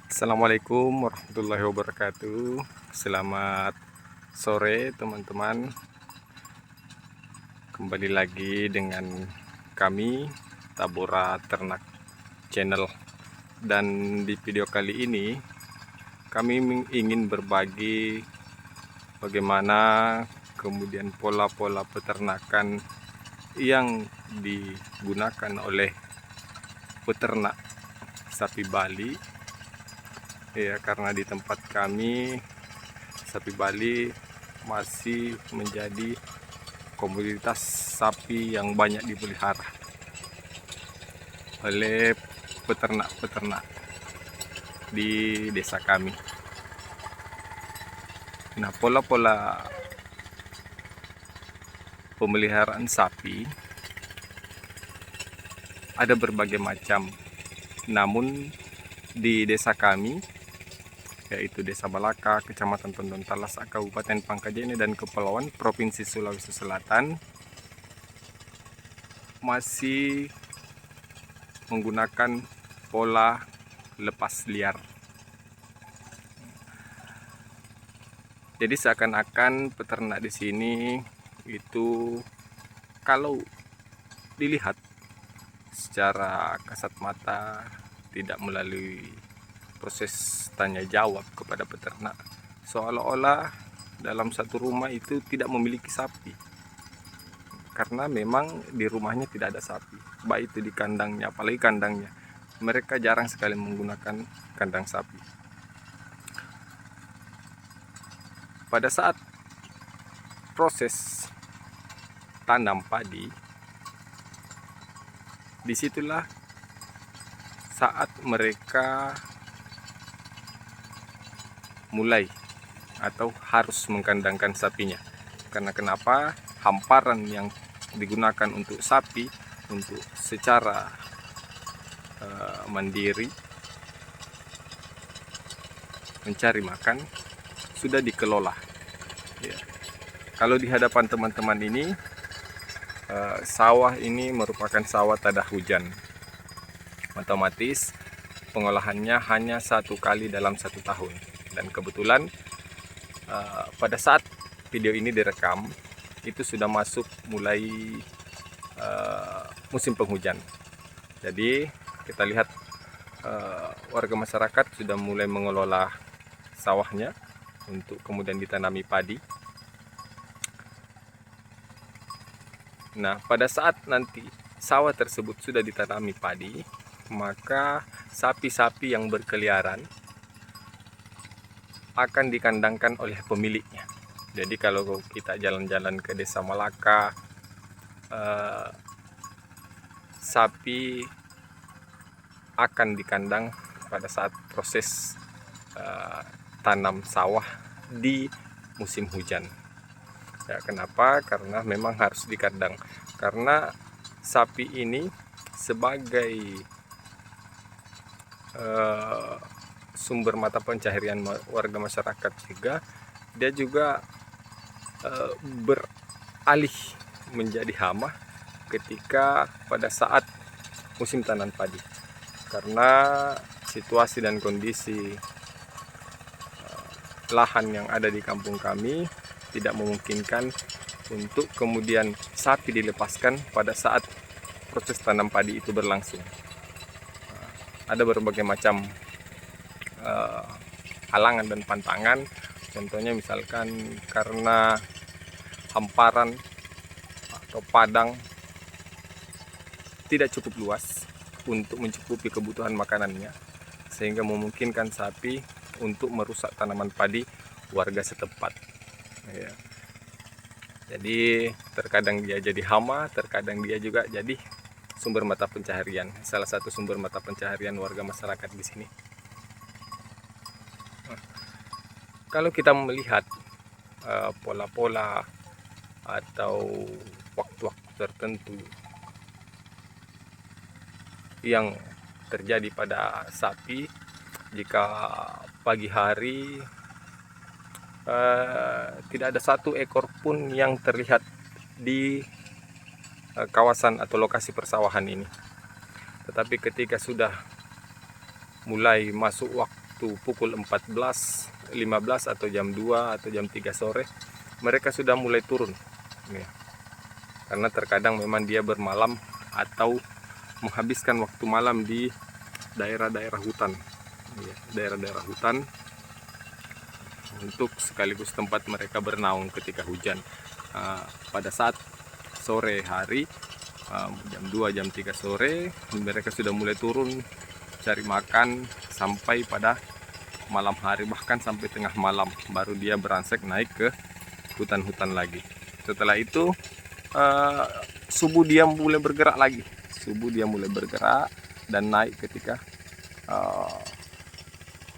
Assalamualaikum warahmatullahi wabarakatuh. Selamat sore teman-teman. Kembali lagi dengan kami Tabora Ternak Channel. Dan di video kali ini kami ingin berbagi bagaimana kemudian pola-pola peternakan yang digunakan oleh peternak sapi Bali. Ya, karena di tempat kami sapi Bali masih menjadi komoditas sapi yang banyak dipelihara oleh peternak-peternak di desa kami. Nah, pola-pola pemeliharaan sapi ada berbagai macam. Namun di desa kami, yaitu Desa Balaka, Kecamatan Tondon Talas, Kabupaten Pangkajene dan Kepulauan, Provinsi Sulawesi Selatan, masih menggunakan pola lepas liar. Jadi seakan-akan peternak di sini itu kalau dilihat secara kasat mata tidak melalui proses tanya jawab kepada peternak, seolah-olah dalam satu rumah itu tidak memiliki sapi, karena memang di rumahnya tidak ada sapi, baik itu di kandangnya, apalagi kandangnya mereka jarang sekali menggunakan kandang sapi. Pada saat proses tanam padi, disitulah saat mereka mulai atau harus mengkandangkan sapinya. Karena kenapa? Hamparan yang digunakan untuk sapi untuk secara mandiri mencari makan sudah dikelola. Ya. Kalau di hadapan teman-teman ini, sawah ini merupakan sawah tada hujan. Otomatis pengolahannya hanya 1 kali dalam 1 tahun. Dan kebetulan pada saat video ini direkam itu sudah masuk mulai musim penghujan. Jadi kita lihat warga masyarakat sudah mulai mengelola sawahnya untuk kemudian ditanami padi. Nah, pada saat nanti sawah tersebut sudah ditanami padi, maka sapi-sapi yang berkeliaran akan dikandangkan oleh pemiliknya. Jadi kalau kita jalan-jalan ke Desa Malaka, sapi akan dikandang pada saat proses tanam sawah di musim hujan. Ya, kenapa? Karena memang harus dikandang. Karena sapi ini sebagai sumber mata pencaharian warga masyarakat juga, dia juga beralih menjadi hama ketika pada saat musim tanam padi, karena situasi dan kondisi lahan yang ada di kampung kami tidak memungkinkan untuk kemudian sapi dilepaskan pada saat proses tanam padi itu berlangsung. Ada berbagai macam halangan dan pantangan. Contohnya misalkan karena hamparan atau padang tidak cukup luas untuk mencukupi kebutuhan makanannya, sehingga memungkinkan sapi untuk merusak tanaman padi warga setempat. Ya. Jadi terkadang dia jadi hama, terkadang dia juga jadi sumber mata pencaharian, salah satu sumber mata pencaharian warga masyarakat di sini. Kalau kita melihat pola-pola atau waktu-waktu tertentu yang terjadi pada sapi, jika pagi hari tidak ada 1 ekor pun yang terlihat di kawasan atau lokasi persawahan ini. Tetapi ketika sudah mulai masuk waktu waktu pukul 14.15 atau jam 2 atau jam 3 sore mereka sudah mulai turun ya. Karena terkadang memang dia bermalam atau menghabiskan waktu malam di daerah-daerah hutan ya, daerah-daerah hutan, untuk sekaligus tempat mereka bernaung ketika hujan. Pada saat sore hari, jam 2 jam 3 sore mereka sudah mulai turun cari makan sampai pada malam hari, bahkan sampai tengah malam baru dia beransek naik ke hutan-hutan lagi. Setelah itu subuh dia mulai bergerak lagi, dan naik ketika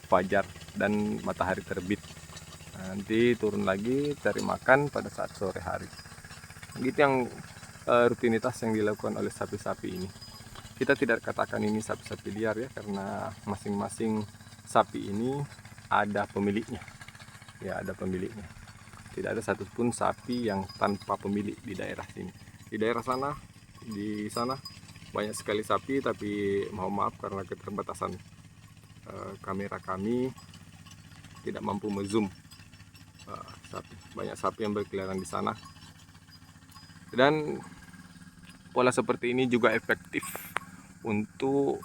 fajar dan matahari terbit. Nanti turun lagi cari makan pada saat sore hari. Gitu yang rutinitas yang dilakukan oleh sapi-sapi ini. Kita tidak katakan ini sapi-sapi liar ya, karena masing-masing sapi ini ada pemiliknya. Ya, ada pemiliknya. Tidak ada satupun sapi yang tanpa pemilik di daerah sini. Di daerah sana, di sana banyak sekali sapi, tapi mohon maaf karena keterbatasan kamera kami tidak mampu menzoom sapi. Banyak sapi yang berkeliaran di sana. Dan pola seperti ini juga efektif untuk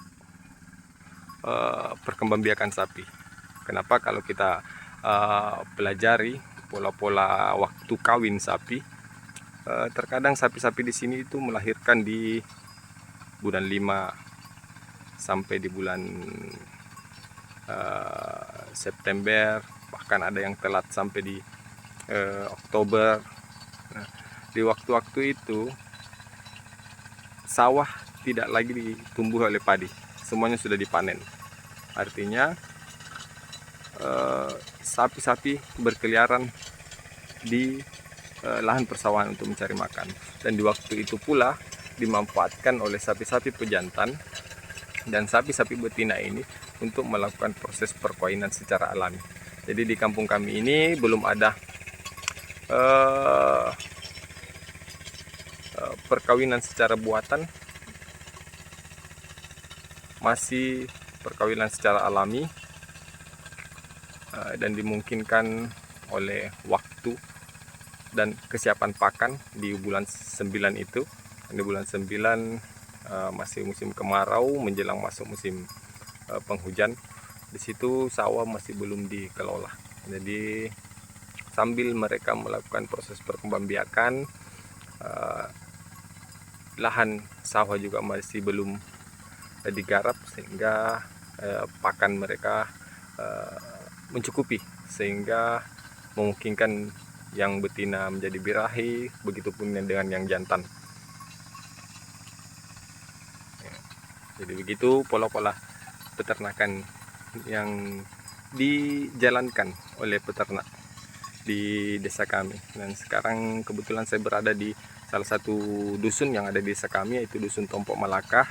perkembangbiakan sapi. Kenapa? Kalau kita pelajari pola-pola waktu kawin sapi, terkadang sapi-sapi di sini itu melahirkan di bulan 5 sampai di bulan September, bahkan ada yang telat sampai di Oktober. Nah, di waktu-waktu itu sawah tidak lagi ditumbuh oleh padi, semuanya sudah dipanen. Artinya sapi-sapi berkeliaran di lahan persawahan untuk mencari makan, dan di waktu itu pula dimanfaatkan oleh sapi-sapi pejantan dan sapi-sapi betina ini untuk melakukan proses perkawinan secara alami. Jadi di kampung kami ini belum ada perkawinan secara buatan, masih perkawinan secara alami, dan dimungkinkan oleh waktu dan kesiapan pakan di bulan 9 itu. Di bulan 9 masih musim kemarau menjelang masuk musim penghujan. Di situ sawah masih belum dikelola. Jadi sambil mereka melakukan proses perkembangbiakan, lahan sawah juga masih belum digarap, sehingga pakan mereka mencukupi, sehingga memungkinkan yang betina menjadi birahi, begitupun dengan yang jantan. Jadi begitu pola-pola peternakan yang dijalankan oleh peternak di desa kami. Dan sekarang kebetulan saya berada di salah satu dusun yang ada di desa kami, yaitu Dusun Tompok Malakah,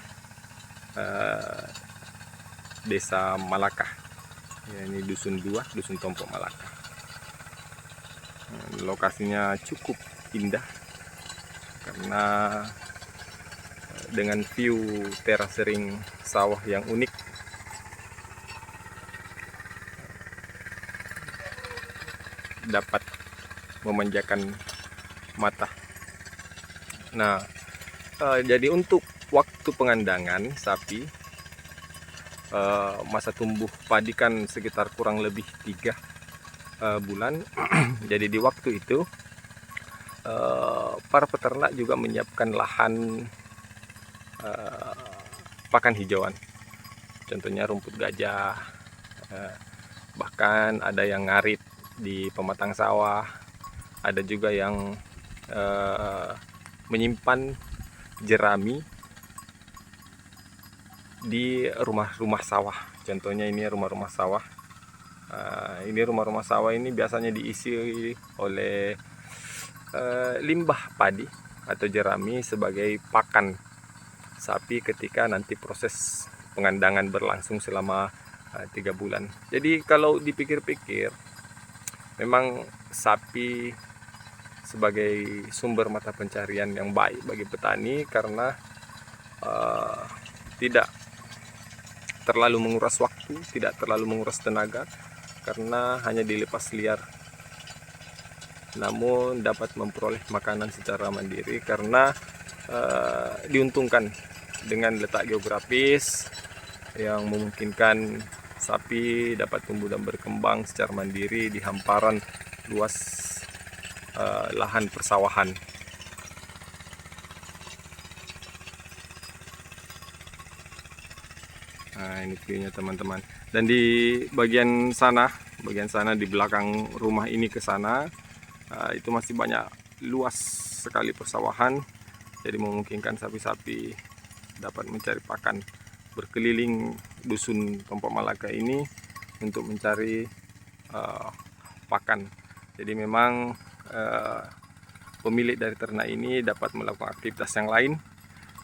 Desa Malakah. Ya, ini Dusun 2, Dusun Tompok Malakah. Lokasinya cukup indah karena dengan view terasering sawah yang unik. Dapat memanjakan mata. Nah, jadi untuk waktu pengandangan sapi, masa tumbuh padi kan sekitar kurang lebih 3 bulan. Jadi di waktu itu para peternak juga menyiapkan lahan pakan hijauan, contohnya rumput gajah, bahkan ada yang ngarit di pematang sawah, ada juga yang menyimpan jerami di rumah-rumah sawah. Contohnya ini rumah-rumah sawah. Ini rumah-rumah sawah ini biasanya diisi oleh limbah padi atau jerami sebagai pakan sapi ketika nanti proses pengandangan berlangsung selama 3 bulan. Jadi kalau dipikir-pikir, memang sapi sebagai sumber mata pencarian yang baik bagi petani, karena tidak terlalu menguras waktu, tidak terlalu menguras tenaga, karena hanya dilepas liar, namun dapat memperoleh makanan secara mandiri karena diuntungkan dengan letak geografis yang memungkinkan sapi dapat tumbuh dan berkembang secara mandiri di hamparan luas lahan persawahan. Nah, ini view-nya teman-teman. Dan di bagian sana di belakang rumah ini ke sana, itu masih banyak luas sekali persawahan. Jadi memungkinkan sapi-sapi dapat mencari pakan berkeliling dusun Tompak Malaka ini untuk mencari pakan. Jadi memang pemilik dari ternak ini dapat melakukan aktivitas yang lain,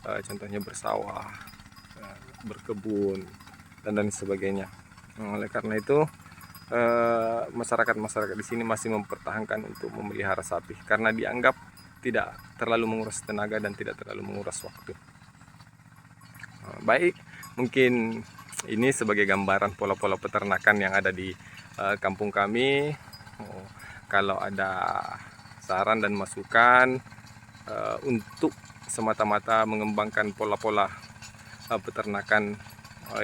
contohnya bersawah, berkebun, dan lain sebagainya. Oleh karena itu masyarakat di sini masih mempertahankan untuk memelihara sapi karena dianggap tidak terlalu menguras tenaga dan tidak terlalu menguras waktu. Baik, mungkin ini sebagai gambaran pola-pola peternakan yang ada di kampung kami. Kalau ada saran dan masukan untuk semata-mata mengembangkan pola-pola peternakan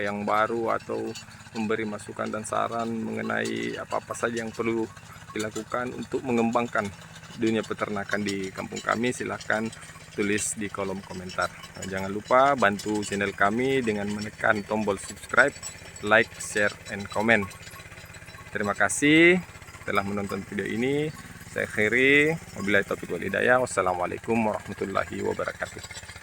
yang baru, atau memberi masukan dan saran mengenai apa-apa saja yang perlu dilakukan untuk mengembangkan dunia peternakan di kampung kami, silahkan tulis di kolom komentar. Jangan lupa bantu channel kami dengan menekan tombol subscribe, like, share, and comment. Terima kasih telah menonton video ini. Saya Khairi, wabillahi taufiq wal hidayah. Wassalamualaikum warahmatullahi wabarakatuh.